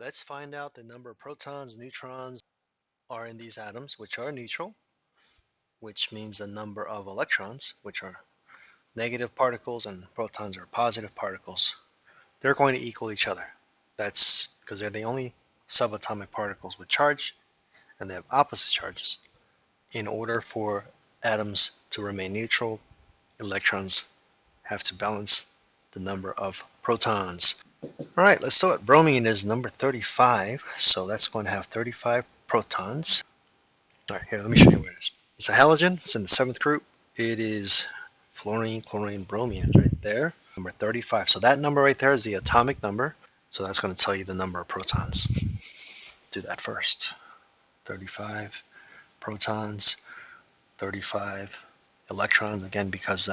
Let's find out the number of protons, neutrons are in these atoms, which are neutral, which means the number of electrons, which are negative particles, and protons are positive particles. They're going to equal each other. That's because they're the only subatomic particles with charge, and they have opposite charges. In order for atoms to remain neutral, electrons have to balance the number of protons. All right, let's start. Bromine is number 35, so that's going to have 35 protons. All right, here, let me show you where it is. It's a halogen. It's in the 7th group. It is fluorine, chlorine, bromine right there, number 35. So that number right there is the atomic number. So that's going to tell you the number of protons. Do that first. 35 protons, 35 electrons, again, because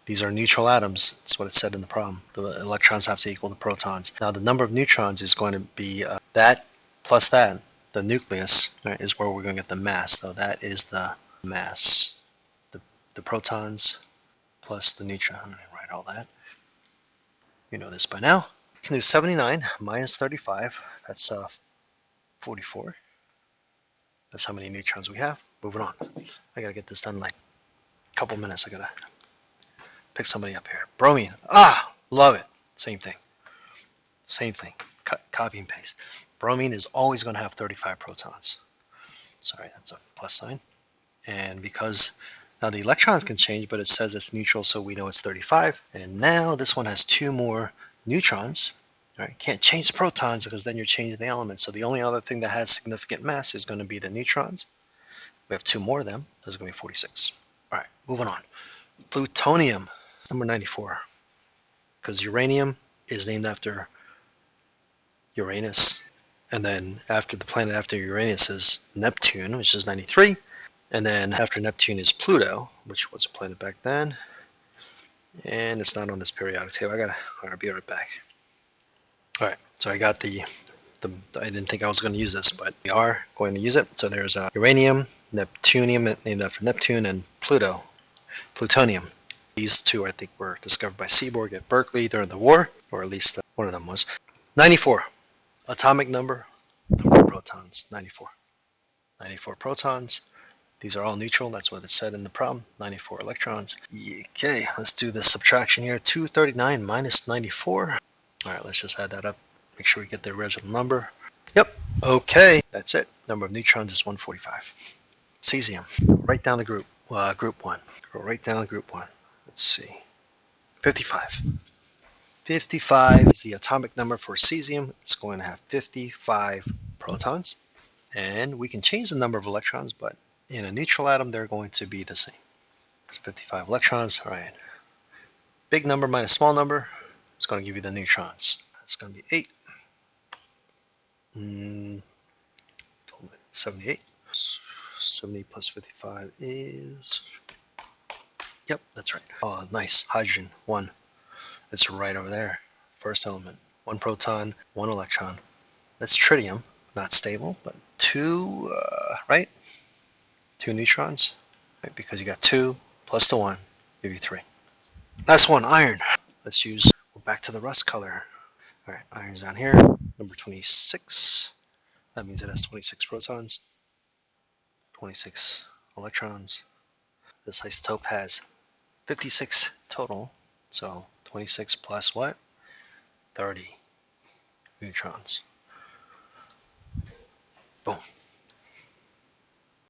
these are neutral atoms. That's what it said in the problem. The electrons have to equal the protons. Now the number of neutrons is going to be that plus that. The nucleus, right, is where we're going to get the mass. So that is the mass. The protons plus the neutron. I'm going to write all that. You know this by now. We can do 79 minus 35. That's 44. That's how many neutrons we have. Moving on. I got to get this done in like a couple minutes. I got to pick somebody up here. Bromine. Love it. Same thing. Same thing. Copy and paste. Bromine is always going to have 35 protons. Sorry, that's a plus sign. And because now the electrons can change, but it says it's neutral, so we know it's 35. And now this one has 2 more neutrons. All right, can't change the protons because then you're changing the element. So the only other thing that has significant mass is going to be the neutrons. We have 2 more of them. Those are going to be 46. All right, moving on. Plutonium, number 94. Because uranium is named after Uranus. And then after the planet after Uranus is Neptune, which is 93. And then after Neptune is Pluto, which was a planet back then. And it's not on this periodic table. I'll be right back. All right, so I got I didn't think I was going to use this, but we are going to use it. So there's uranium, Neptunium, named after Neptune, and Pluto, plutonium. These 2, I think, were discovered by Seaborg at Berkeley during the war, or at least one of them was. 94, atomic number of protons, 94. 94 protons. These are all neutral. That's what it said in the problem. 94 electrons. Okay, let's do the subtraction here. 239 minus 94. All right, let's just add that up. Make sure we get the original number. Yep, okay, that's it. Number of neutrons is 145. Cesium, right down the group 1. Go right down group 1. Let's see. 55. 55 is the atomic number for cesium. It's going to have 55 protons. And we can change the number of electrons, but in a neutral atom, they're going to be the same. 55 electrons, all right. Big number minus small number. It's going to give you the neutrons. It's going to be 8. 78. 70 plus 55 is... Yep, that's right. Oh, nice. Hydrogen, 1. It's right over there. First element. 1 proton, 1 electron. That's tritium. Not stable, but 2, right? 2 neutrons. Right, because you got 2 plus the 1, give you 3. Last one, iron. Let's use... Back to the rust color. All right, iron's down here, number 26. That means it has 26 protons, 26 electrons. This isotope has 56 total, so 26 plus what? 30 neutrons. Boom.